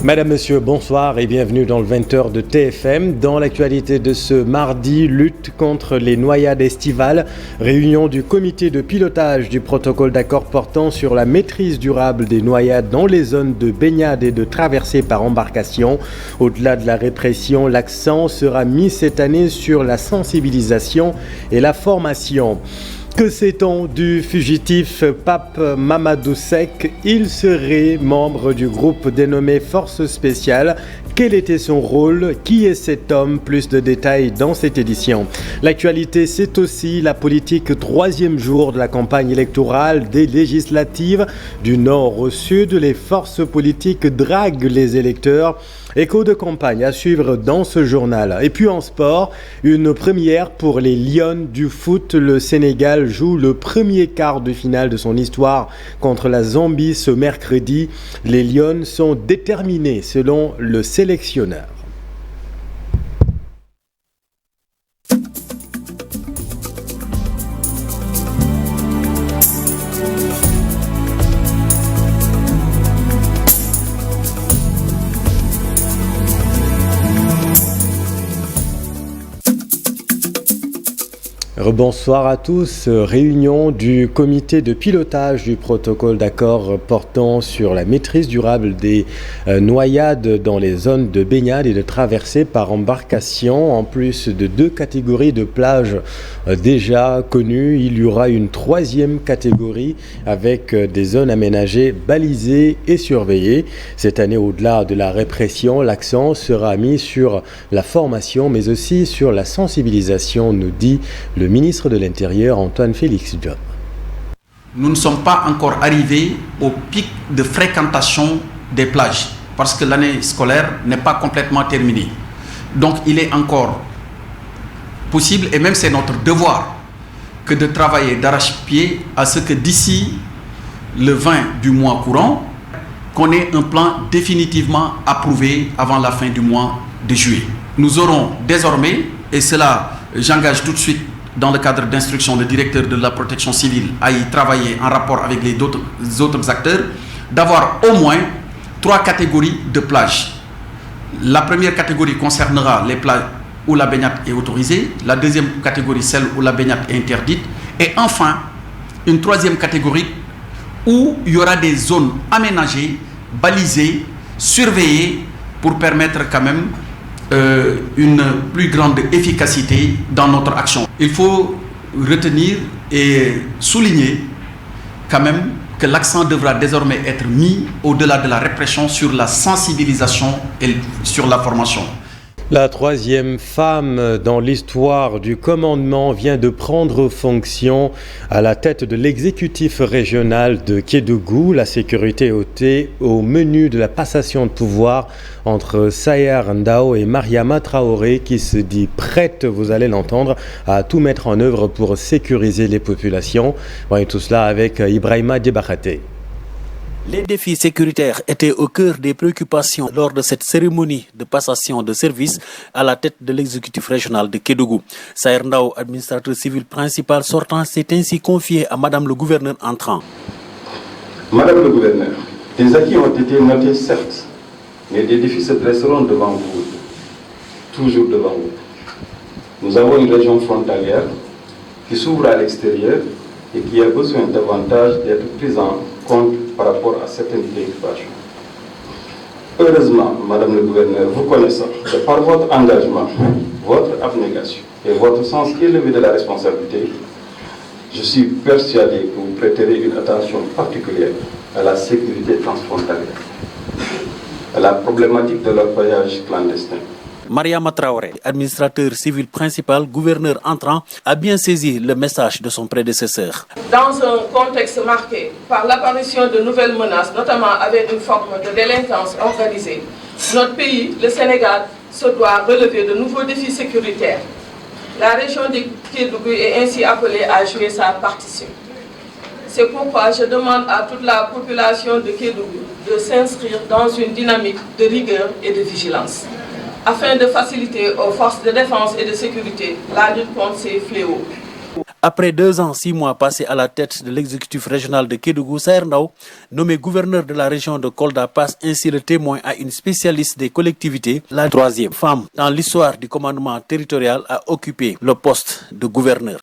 Madame, Monsieur, bonsoir et bienvenue dans le 20h de TFM. Dans l'actualité de ce mardi, lutte contre les noyades estivales, réunion du comité de pilotage du protocole d'accord portant sur la maîtrise durable des noyades dans les zones de baignade et de traversée par embarcation. Au-delà de la répression, l'accent sera mis cette année sur la sensibilisation et la formation. Que sait-on du fugitif Pape Mamadou Seck? Il serait membre du groupe dénommé Force Spéciale. Quel était son rôle? Qui est cet homme? Plus de détails dans cette édition. L'actualité, c'est aussi la politique. Troisième jour de la campagne électorale des législatives. Du nord au sud, les forces politiques draguent les électeurs. Écho de campagne à suivre dans ce journal. Et puis en sport, une première pour les Lions du foot. Le Sénégal joue le premier quart de finale de son histoire contre la Zambie ce mercredi. Les Lions sont déterminés selon le sélectionneur. Bonsoir à tous. Réunion du comité de pilotage du protocole d'accord portant sur la maîtrise durable des noyades dans les zones de baignade et de traversée par embarcation. En plus de deux catégories de plages déjà connues, il y aura une troisième catégorie avec des zones aménagées, balisées et surveillées. Cette année, au-delà de la répression, l'accent sera mis sur la formation mais aussi sur la sensibilisation, nous dit le ministre de l'Intérieur, Antoine Félix Diome. Nous ne sommes pas encore arrivés au pic de fréquentation des plages parce que l'année scolaire n'est pas complètement terminée. Donc il est encore possible, et même c'est notre devoir, que de travailler d'arrache-pied à ce que d'ici le 20 du mois courant, qu'on ait un plan définitivement approuvé avant la fin du mois de juillet. Nous aurons désormais, et cela j'engage tout de suite dans le cadre d'instruction le directeur de la protection civile à y travailler en rapport avec les autres acteurs, d'avoir au moins 3 catégories de plages. La première catégorie concernera les plages où la baignade est autorisée, la deuxième catégorie celle où la baignade est interdite, et enfin une troisième catégorie où il y aura des zones aménagées, balisées, surveillées pour permettre quand même une plus grande efficacité dans notre action. Il faut retenir et souligner quand même que l'accent devra désormais être mis au-delà de la répression sur la sensibilisation et sur la formation. La troisième femme dans l'histoire du commandement vient de prendre fonction à la tête de l'exécutif régional de Kédougou. La sécurité était au menu de la passation de pouvoir entre Sayer Ndao et Mariama Traoré qui se dit prête, vous allez l'entendre, à tout mettre en œuvre pour sécuriser les populations. Voyez tout cela avec Ibrahima Diabakate. Les défis sécuritaires étaient au cœur des préoccupations lors de cette cérémonie de passation de service à la tête de l'exécutif régional de Kédougou. Sayer Ndao, administrateur civil principal sortant, s'est ainsi confié à Madame le gouverneur entrant. Madame le gouverneur, des acquis ont été notés certes, mais des défis se dresseront devant vous, toujours devant vous. Nous avons une région frontalière qui s'ouvre à l'extérieur et qui a besoin davantage d'être prise en compte par rapport à certaines préoccupations. Heureusement, Madame le gouverneur, vous connaissant, que par votre engagement, votre abnégation et votre sens élevé de la responsabilité, je suis persuadé que vous prêterez une attention particulière à la sécurité transfrontalière, à la problématique de leur voyage clandestin. Mariama Traoré, administrateur civil principal, gouverneur entrant, a bien saisi le message de son prédécesseur. Dans un contexte marqué par l'apparition de nouvelles menaces, notamment avec une forme de délinquance organisée, notre pays, le Sénégal, se doit relever de nouveaux défis sécuritaires. La région de Kédougou est ainsi appelée à jouer sa partition. C'est pourquoi je demande à toute la population de Kédougou de s'inscrire dans une dynamique de rigueur et de vigilance, afin de faciliter aux forces de défense et de sécurité la lutte contre ces fléaux. Après 2 ans, 6 mois passés à la tête de l'exécutif régional de Kédougou, Saher Ndao, nommé gouverneur de la région de Kolda, passe ainsi le témoin à une spécialiste des collectivités, la 3e femme dans l'histoire du commandement territorial à occuper le poste de gouverneur.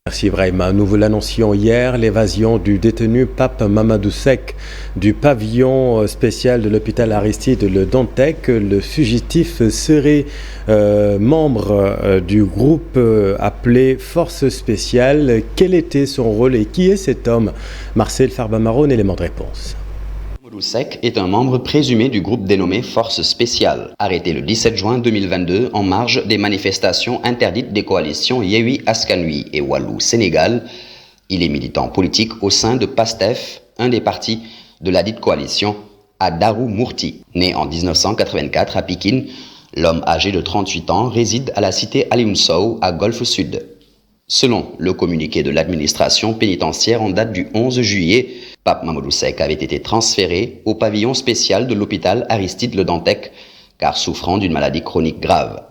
Merci Ibrahima. Nous vous l'annoncions hier, l'évasion du détenu Pape Mamadou Seck du pavillon spécial de l'hôpital Aristide Le Dantec. Le fugitif serait membre du groupe appelé Force Spéciale. Quel était son rôle et qui est cet homme? Marcel Farbamarone, élément de réponse. Mamadou Seck est un membre présumé du groupe dénommé Force Spéciale, arrêté le 17 juin 2022 en marge des manifestations interdites des coalitions Yewwi Askan Wi et Wallu Sénégal. Il est militant politique au sein de PASTEF, un des partis de la dite coalition, à Darou Mourti. Né en 1984 à Pikine, l'homme âgé de 38 ans réside à la cité Alioune Sow à Golfe Sud. Selon le communiqué de l'administration pénitentiaire en date du 11 juillet, Pape Mamadou Seck avait été transféré au pavillon spécial de l'hôpital Aristide Le Dantec, car souffrant d'une maladie chronique grave.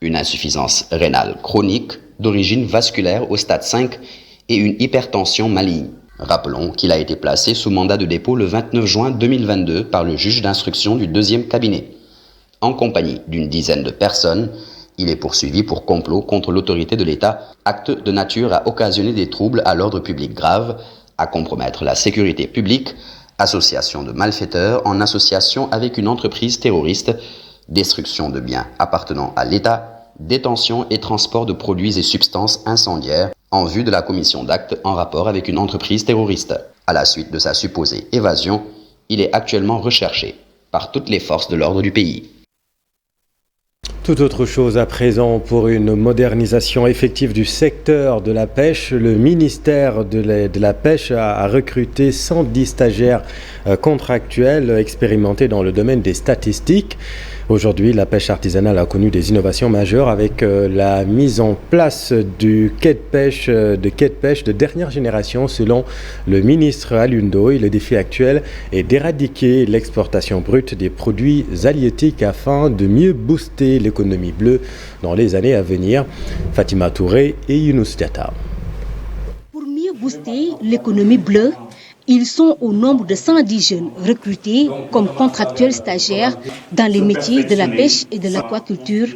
Une insuffisance rénale chronique d'origine vasculaire au stade 5 et une hypertension maligne. Rappelons qu'il a été placé sous mandat de dépôt le 29 juin 2022 par le juge d'instruction du 2e cabinet. En compagnie d'une dizaine de personnes, il est poursuivi pour complot contre l'autorité de l'État, acte de nature à occasionner des troubles à l'ordre public grave, à compromettre la sécurité publique, association de malfaiteurs en association avec une entreprise terroriste, destruction de biens appartenant à l'État, détention et transport de produits et substances incendiaires en vue de la commission d'actes en rapport avec une entreprise terroriste. À la suite de sa supposée évasion, il est actuellement recherché par toutes les forces de l'ordre du pays. Tout autre chose à présent pour une modernisation effective du secteur de la pêche. Le ministère de la Pêche a recruté 110 stagiaires contractuels expérimentés dans le domaine des statistiques. Aujourd'hui, la pêche artisanale a connu des innovations majeures avec la mise en place du quai de pêche de dernière génération selon le ministre Alioune Ndoye. Le défi actuel est d'éradiquer l'exportation brute des produits halieutiques afin de mieux booster l'économie bleue dans les années à venir. Fatima Touré et Younous Diatta. Pour mieux booster l'économie bleue, ils sont au nombre de 110 jeunes recrutés comme contractuels stagiaires dans les métiers de la pêche et de l'aquaculture.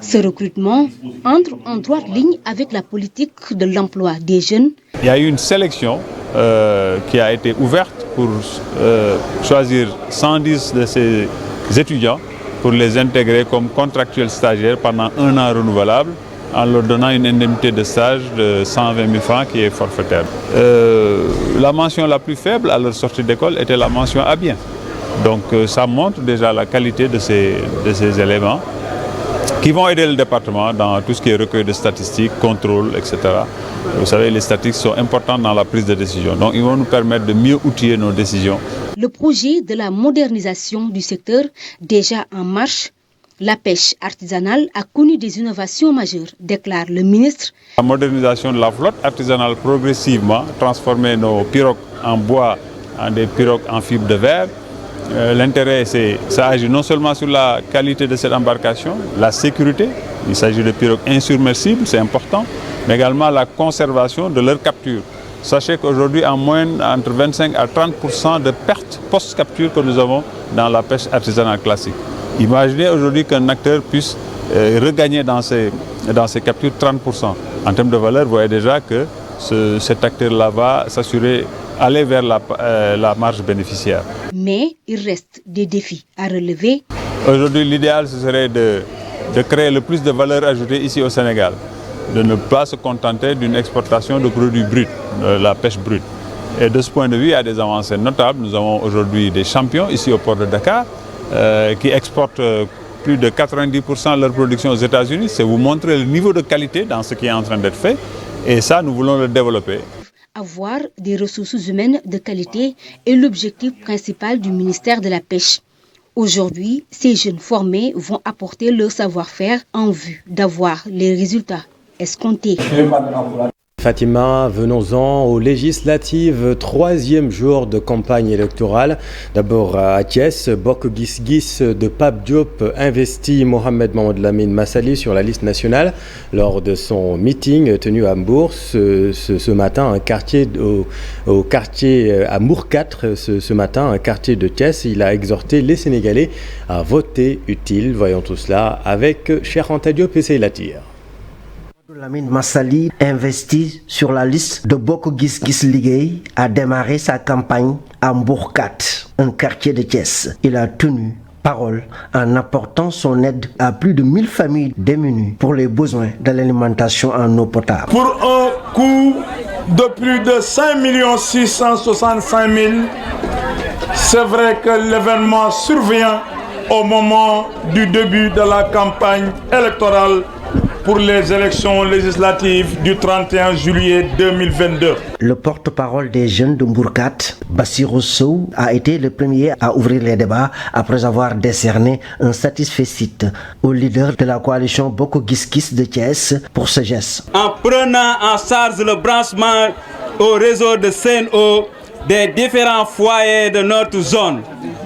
Ce recrutement entre en droite ligne avec la politique de l'emploi des jeunes. Il y a eu une sélection qui a été ouverte pour choisir 110 de ces étudiants pour les intégrer comme contractuels stagiaires pendant 1 an renouvelable, en leur donnant une indemnité de stage de 120 000 francs qui est forfaitaire. La mention la plus faible à leur sortie d'école était la mention à bien. Donc ça montre déjà la qualité de ces éléments qui vont aider le département dans tout ce qui est recueil de statistiques, contrôle, etc. Vous savez, les statistiques sont importantes dans la prise de décision. Donc ils vont nous permettre de mieux outiller nos décisions. Le projet de la modernisation du secteur, déjà en marche, la pêche artisanale a connu des innovations majeures, déclare le ministre. La modernisation de la flotte artisanale progressivement, transformer nos pirogues en bois en des pirogues en fibre de verre. L'intérêt, ça agit non seulement sur la qualité de cette embarcation, la sécurité, il s'agit de pirogues insubmersibles, c'est important, mais également la conservation de leur capture. Sachez qu'aujourd'hui, en moyenne, entre 25 à 30% de pertes post-capture que nous avons dans la pêche artisanale classique. Imaginez aujourd'hui qu'un acteur puisse regagner dans ses captures 30%. En termes de valeur, vous voyez déjà que cet acteur-là va s'assurer, aller vers la marge bénéficiaire. Mais il reste des défis à relever. Aujourd'hui, l'idéal, ce serait de créer le plus de valeur ajoutée ici au Sénégal, de ne pas se contenter d'une exportation de produits bruts, de la pêche brute. Et de ce point de vue, il y a des avancées notables. Nous avons aujourd'hui des champions ici au port de Dakar, qui exportent plus de 90% de leur production aux États-Unis. C'est vous montrer le niveau de qualité dans ce qui est en train d'être fait. Et ça, nous voulons le développer. Avoir des ressources humaines de qualité est l'objectif principal du ministère de la Pêche. Aujourd'hui, ces jeunes formés vont apporter leur savoir-faire en vue d'avoir les résultats escomptés. Fatima, venons-en aux législatives, troisième jour de campagne électorale. D'abord à Thiès, Bokk Gis Gis de Pape Diop investit Mohamed Mamadou Lamine Massaly sur la liste nationale lors de son meeting tenu à Mbour ce matin, un quartier au quartier à Mbour 4, ce matin, un quartier de Thiès. Il a exhorté les Sénégalais à voter utile. Voyons tout cela avec Cheikh Anta Diop et Seyla Tir. Lamine Massaly, investi sur la liste de Bokk Gis Gis Liguey, a démarré sa campagne à Mbour 4, un quartier de Thiès. Il a tenu parole en apportant son aide à plus de 1000 familles démunies pour les besoins de l'alimentation en eau potable. Pour un coût de plus de 5 665 000, c'est vrai que l'événement survient au moment du début de la campagne électorale pour les élections législatives du 31 juillet 2022. Le porte-parole des jeunes de Mbour 4, Bassirou Sow, a été le premier à ouvrir les débats après avoir décerné un satisfecit au leader de la coalition Bokk Gis Gis de Thiès pour ce geste. En prenant en charge le branchement au réseau de Sen'Eau des différents foyers de notre zone,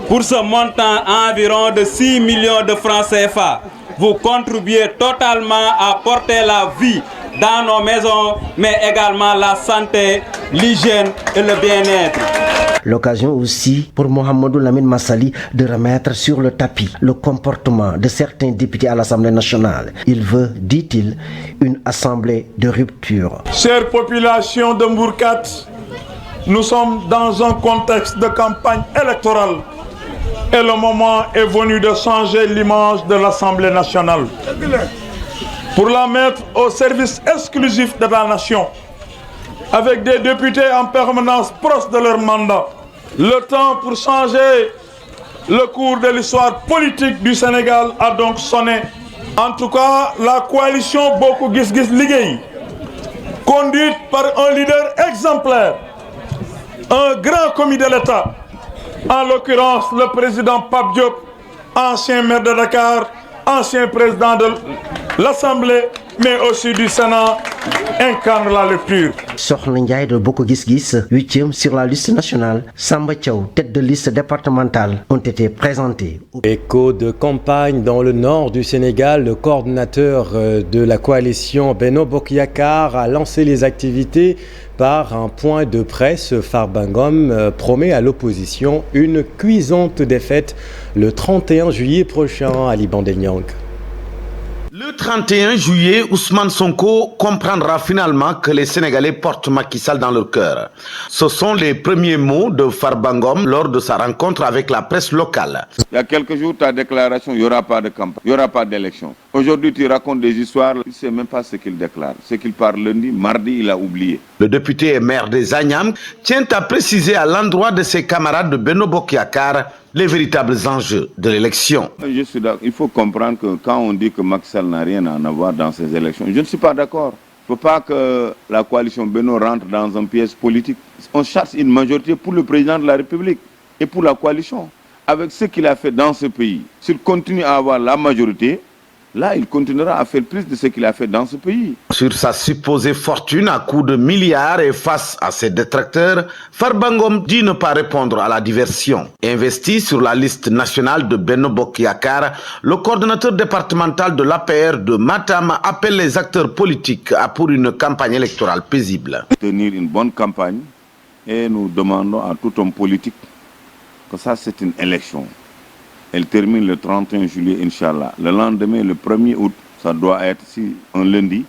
pour ce montant environ de 6 millions de francs CFA, vous contribuez totalement à porter la vie dans nos maisons, mais également la santé, l'hygiène et le bien-être. L'occasion aussi pour Mohamed Lamine Massaly de remettre sur le tapis le comportement de certains députés à l'Assemblée nationale. Il veut, dit-il, une assemblée de rupture. Chère population de Mbour 4, nous sommes dans un contexte de campagne électorale. Et le moment est venu de changer l'image de l'Assemblée nationale pour la mettre au service exclusif de la nation, avec des députés en permanence proches de leur mandat. Le temps pour changer le cours de l'histoire politique du Sénégal a donc sonné. En tout cas, la coalition Bokk Gis Gis Liguey, conduite par un leader exemplaire, un grand commis de l'État, en l'occurrence le président Pape Diop, ancien maire de Dakar, ancien président de l'Assemblée, mais aussi du Sénat, incarne la lecture. Sokhna Ndiaye de Bokk Gis Gis, 8e sur la liste nationale, Samba Thiaw, tête de liste départementale, ont été présentés. Écho de campagne dans le nord du Sénégal, le coordinateur de la coalition Benno Bokk Yakaar a lancé les activités par un point de presse. Farba Ngom promet à l'opposition une cuisante défaite le 31 juillet prochain à Liban-Delniang. Le 31 juillet, Ousmane Sonko comprendra finalement que les Sénégalais portent Macky Sall dans leur cœur. Ce sont les premiers mots de Farba Ngom lors de sa rencontre avec la presse locale. Il y a quelques jours, ta déclaration, il n'y aura pas de campagne, il n'y aura pas d'élection. Aujourd'hui, tu racontes des histoires, il ne sait même pas ce qu'il déclare. Ce qu'il parle lundi, mardi, il a oublié. Le député et maire des Agnam tient à préciser à l'endroit de ses camarades de Benno Bokk Yakaar les véritables enjeux de l'élection. Je suis d'accord. Il faut comprendre que quand on dit que Macky Sall n'a rien à voir dans ces élections, je ne suis pas d'accord. Il ne faut pas que la coalition Benno rentre dans un piège politique. On cherche une majorité pour le président de la République et pour la coalition. Avec ce qu'il a fait dans ce pays, s'il continue à avoir la majorité, là, il continuera à faire plus de ce qu'il a fait dans ce pays. Sur sa supposée fortune à coups de milliards et face à ses détracteurs, Farba Ngom dit ne pas répondre à la diversion. Investi sur la liste nationale de Benno Bokk Yakaar, le coordonnateur départemental de l'APR de Matam appelle les acteurs politiques pour une campagne électorale paisible. Tenir une bonne campagne et nous demandons à tout homme politique que ça c'est une élection. Elle termine le 31 juillet, Inch'Allah. Le lendemain, le 1er août, ça doit être un lundi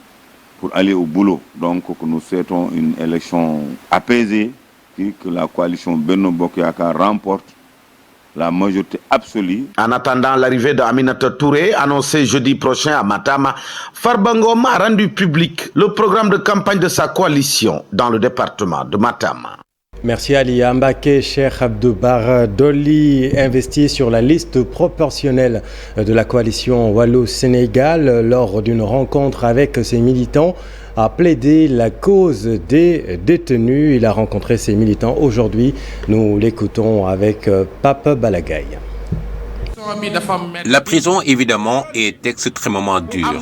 pour aller au boulot. Donc, nous souhaitons une élection apaisée, puis que la coalition Benno Bokk Yakaar remporte la majorité absolue. En attendant l'arrivée d'Aminata Touré, annoncé jeudi prochain à Matam, Farba Ngom a rendu public le programme de campagne de sa coalition dans le département de Matam. Merci Ali Ambake. Cheikh Abdou Bara Dolly, investi sur la liste proportionnelle de la coalition Wallo-Sénégal lors d'une rencontre avec ses militants, a plaidé la cause des détenus. Il a rencontré ses militants aujourd'hui. Nous l'écoutons avec Pape Balagaï. La prison, évidemment, est extrêmement dure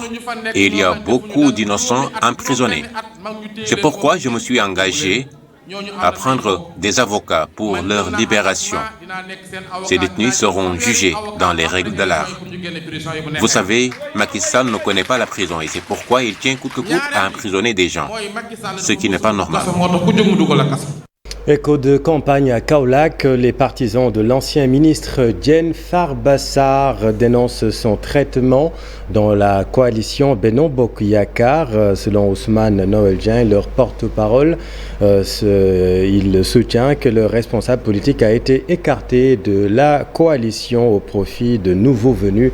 et il y a beaucoup d'innocents emprisonnés. C'est pourquoi je me suis engagé à prendre des avocats pour leur libération. Ces détenus seront jugés dans les règles de l'art. Vous savez, Macky Sall ne connaît pas la prison et c'est pourquoi il tient coûte que coûte à emprisonner des gens, ce qui n'est pas normal. Écho de campagne à Kaolack, les partisans de l'ancien ministre Diène Farba Sarr dénoncent son traitement dans la coalition Benno Bokk Yakaar. Selon Ousmane Noël Dieng, leur porte-parole, il soutient que le responsable politique a été écarté de la coalition au profit de nouveaux venus.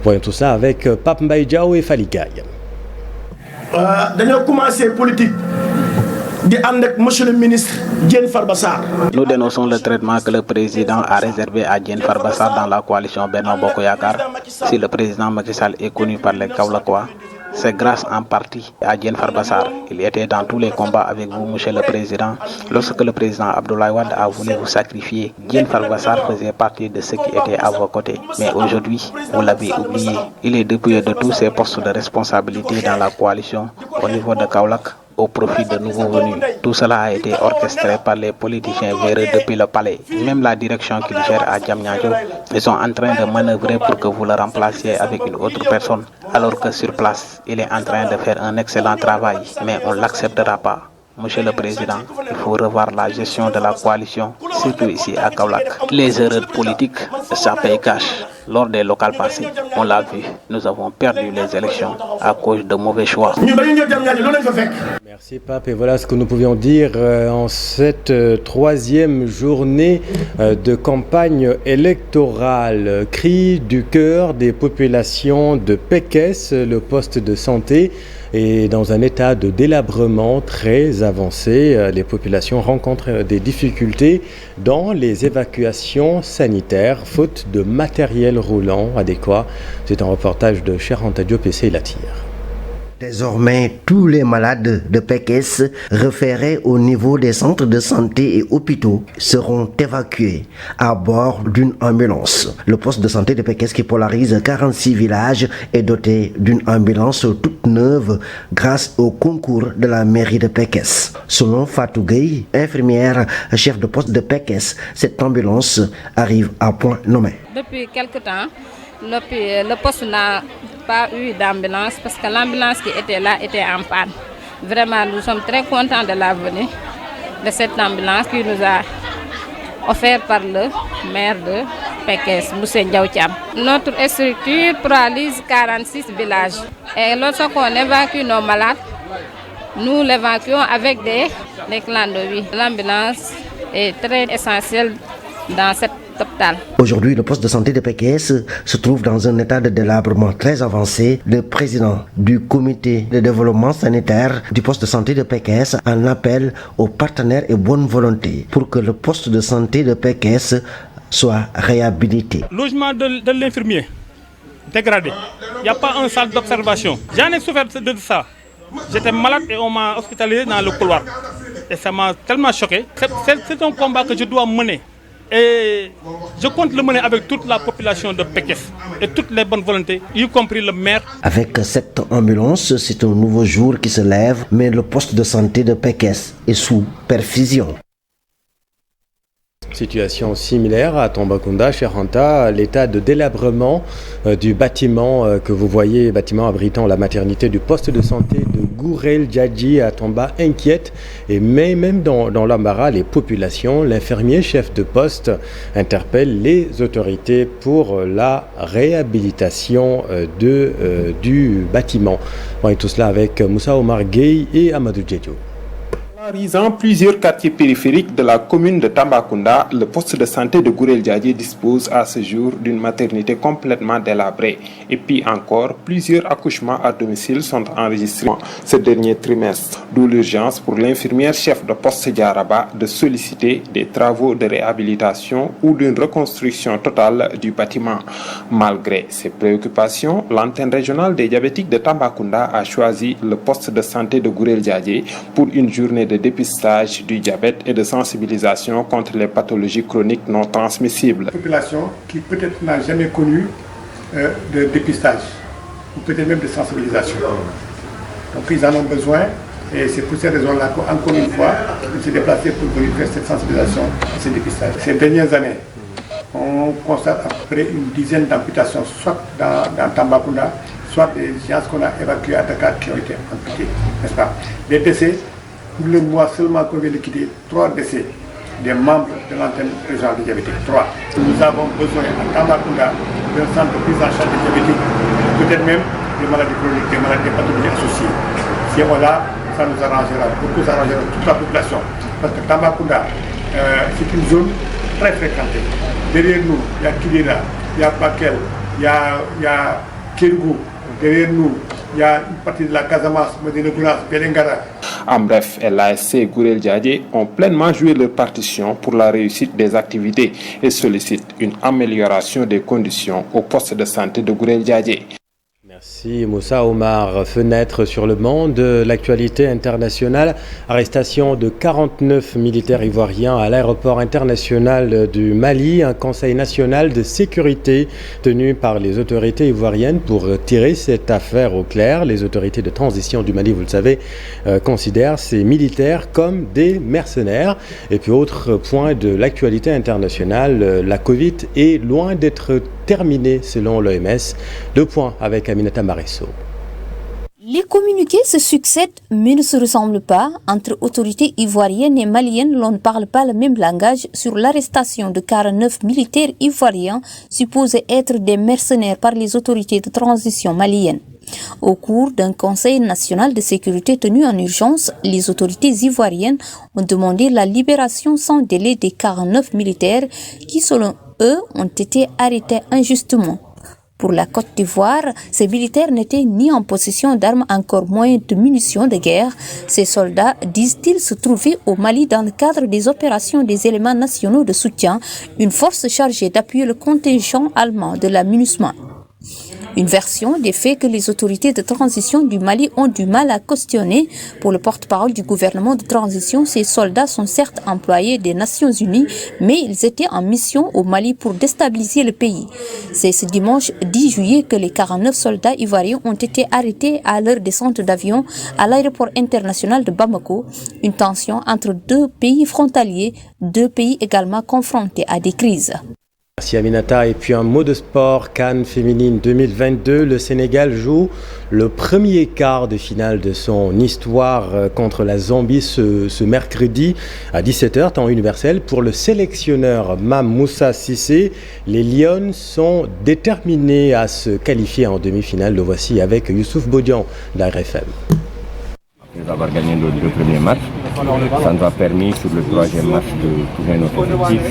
Voyons tout ça avec Pape Mbaye Diaw et Fally Gaye. D'ailleurs, commencer politique. Monsieur le ministre Diène Farba Sarr. Nous dénonçons le traitement que le président a réservé à Diène Farba Sarr dans la coalition Benno Bokk Yakaar. Si le président Macky Sall est connu par les Kaolackois, c'est grâce en partie à Diène Farba Sarr. Il était dans tous les combats avec vous, monsieur le président. Lorsque le président Abdoulaye Wade a voulu vous sacrifier, Diène Farba Sarr faisait partie de ceux qui étaient à vos côtés. Mais aujourd'hui, vous l'avez oublié. Il est dépouillé de tous ses postes de responsabilité dans la coalition au niveau de Kaolack, au profit de nouveaux venus. Tout cela a été orchestré par les politiciens véreux depuis le palais. Même la direction qu'il gère à Diamniadio, ils sont en train de manœuvrer pour que vous le remplaciez avec une autre personne, alors que sur place, il est en train de faire un excellent travail. Mais on ne l'acceptera pas. Monsieur le Président, il faut revoir la gestion de la coalition, surtout ici à Kaolack. Les erreurs politiques, ça paye cash. Lors des locales passées, on l'a vu, nous avons perdu les élections à cause de mauvais choix. Merci Pape, et voilà ce que nous pouvions dire en cette troisième journée de campagne électorale. Cri du cœur des populations de Pékesse, le poste de santé est dans un état de délabrement très avancé. Les populations rencontrent des difficultés dans les évacuations sanitaires, faute de matériel roulant adéquat. C'est un reportage de Cheranta Diop et Seylatir. Désormais, tous les malades de Pékesse référés au niveau des centres de santé et hôpitaux seront évacués à bord d'une ambulance. Le poste de santé de Pékesse, qui polarise 46 villages, est doté d'une ambulance toute neuve grâce au concours de la mairie de Pékesse. Selon Fatou Gueye, infirmière chef de poste de Pékesse, cette ambulance arrive à point nommé. Depuis quelque temps, le poste n'a pas eu d'ambulance parce que l'ambulance qui était là était en panne. Vraiment, nous sommes très contents de la venue de cette ambulance qui nous a offert par le maire de Pékesse, Moussé Ndiaw Thiam. Notre structure polarise 46 villages. Et lorsqu'on évacue nos malades, nous l'évacuons avec des clans de vie. L'ambulance est très essentielle dans cette hôpital. Aujourd'hui, le poste de santé de Pékesse se trouve dans un état de délabrement très avancé. Le président du comité de développement sanitaire du poste de santé de Pékesse en appelle aux partenaires et bonne volonté pour que le poste de santé de Pékesse soit réhabilité. Logement de l'infirmier dégradé. Il n'y a pas une salle d'observation. J'en ai souffert de ça. J'étais malade et on m'a hospitalisé dans le couloir. Et ça m'a tellement choqué. C'est un combat que je dois mener. Et je compte le mener avec toute la population de Pékesse et toutes les bonnes volontés, y compris le maire. Avec cette ambulance, c'est un nouveau jour qui se lève, mais le poste de santé de Pékesse est sous perfusion. Situation similaire à Tambacounda, Cheranta, l'état de délabrement du bâtiment que vous voyez, bâtiment abritant la maternité du poste de santé de Gourel Djadji à Tamba inquiète, et même dans l'embarras, les populations. L'infirmier chef de poste interpelle les autorités pour la réhabilitation du bâtiment. On est tout cela avec Moussa Omar Gueye et Amadou Djedjo. Polarisant plusieurs quartiers périphériques de la commune de Tambacounda, le poste de santé de Gourel Djadji dispose à ce jour d'une maternité complètement délabrée. Et puis encore, plusieurs accouchements à domicile sont enregistrés ce dernier trimestre. D'où l'urgence pour l'infirmière chef de poste Diaraba de solliciter des travaux de réhabilitation ou d'une reconstruction totale du bâtiment. Malgré ces préoccupations, l'antenne régionale des diabétiques de Tambacounda a choisi le poste de santé de Gourel Djadji pour une journée de dépistage du diabète et de sensibilisation contre les pathologies chroniques non transmissibles. Une population qui peut-être n'a jamais connu de dépistage ou peut-être même de sensibilisation. Donc ils en ont besoin et c'est pour ces raisons-là qu'encore une fois, je suis déplacé pour venir faire cette sensibilisation et ce dépistage. Ces dernières années, on constate à peu près une dizaine d'amputations, soit dans Tambacounda, soit des gens qu'on a évacués à Dakar qui ont été amputés, n'est-ce pas? Les décès, pour le mois seulement qu'on vient de quitter, 3 décès des membres de l'antenne régionale des diabétiques. 3. Nous avons besoin à Tambacounda d'un centre de prise en charge des diabétiques, peut-être même des maladies chroniques, des maladies des pathologies associées. Si on l'a, ça nous arrangera, beaucoup ça arrangera toute la population. Parce que Tambacounda, c'est une zone très fréquentée. Derrière nous, il y a Kidira, il y a Bakel, il y a Kédougou. Derrière nous, il y a une partie de la Casamance, Médina Gounass, Belengara. En bref, l'ASC et Gourel Djadji ont pleinement joué leur partition pour la réussite des activités et sollicitent une amélioration des conditions au poste de santé de Gourel Djadji. Merci Moussa Omar. Fenêtre sur le monde, l'actualité internationale, arrestation de 49 militaires ivoiriens à l'aéroport international du Mali, un conseil national de sécurité tenu par les autorités ivoiriennes pour tirer cette affaire au clair. Les autorités de transition du Mali, vous le savez, considèrent ces militaires comme des mercenaires. Et puis autre point de l'actualité internationale, la Covid est loin d'être terminée selon l'OMS. 2 points avec Aminata Maresso. Les communiqués se succèdent mais ne se ressemblent pas. Entre autorités ivoiriennes et maliennes, l'on ne parle pas le même langage sur l'arrestation de 49 militaires ivoiriens supposés être des mercenaires par les autorités de transition maliennes. Au cours d'un conseil national de sécurité tenu en urgence, les autorités ivoiriennes ont demandé la libération sans délai des 49 militaires qui, selon eux, ont été arrêtés injustement. Pour la Côte d'Ivoire, ces militaires n'étaient ni en possession d'armes, encore moins de munitions de guerre. Ces soldats, disent-ils, se trouvaient au Mali dans le cadre des opérations des éléments nationaux de soutien, une force chargée d'appuyer le contingent allemand de la MINUSMA. Une version des faits que les autorités de transition du Mali ont du mal à cautionner. Pour le porte-parole du gouvernement de transition, ces soldats sont certes employés des Nations Unies, mais ils étaient en mission au Mali pour déstabiliser le pays. C'est ce dimanche 10 juillet que les 49 soldats ivoiriens ont été arrêtés à leur descente d'avion à l'aéroport international de Bamako. Une tension entre 2 pays frontaliers, 2 pays également confrontés à des crises. Merci Aminata. Et puis un mot de sport, CAN féminine 2022. Le Sénégal joue le premier quart de finale de son histoire contre la Zambie ce mercredi à 17h, temps universel. Pour le sélectionneur Mame Moussa Cissé, les Lions sont déterminés à se qualifier en demi-finale. Le voici avec Youssouf Bodian de la RFM. Après avoir gagné nos 2 premiers matchs, ça nous a permis sur le 3e match de trouver notre objectif,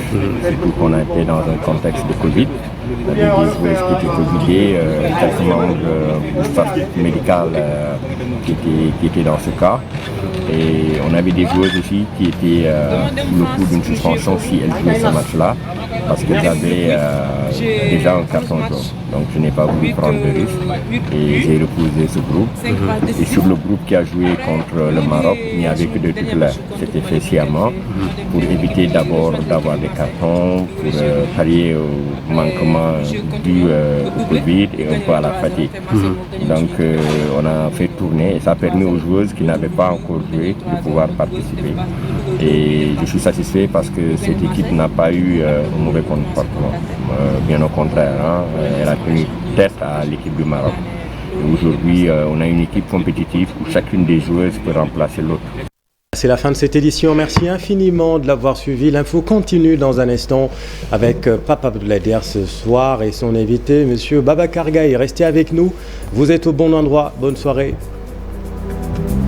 surtout qu'on a été dans un contexte de Covid. Il y avait des joueurs qui étaient covidés, quelques membres du staff médical qui étaient dans ce cas. Et on avait des joueurs aussi qui étaient sous le coup d'une suspension si elles jouaient ce match-là, parce qu'elles avaient déjà un carton jaune. Donc je n'ai pas voulu prendre de risque et j'ai repoussé ce groupe. Et sur le groupe qui a joué contre le Maroc, il n'y avait que 2 titulaires. C'était fait sciemment pour éviter d'abord d'avoir des cartons, pour pallier au manquement dû au Covid et un peu à la fatigue. Donc on a fait tourner et ça a permis aux joueuses qui n'avaient pas encore joué de pouvoir participer. Et je suis satisfait parce que cette équipe n'a pas eu un mauvais comportement. Bien au contraire, elle a tenu tête à l'équipe du Maroc. Aujourd'hui, on a une équipe compétitive où chacune des joueuses peut remplacer l'autre. C'est la fin de cette édition. Merci infiniment de l'avoir suivi. L'info continue dans un instant avec Papa Abdoulader ce soir et son invité, Monsieur Babacar Gaye. Restez avec nous. Vous êtes au bon endroit. Bonne soirée.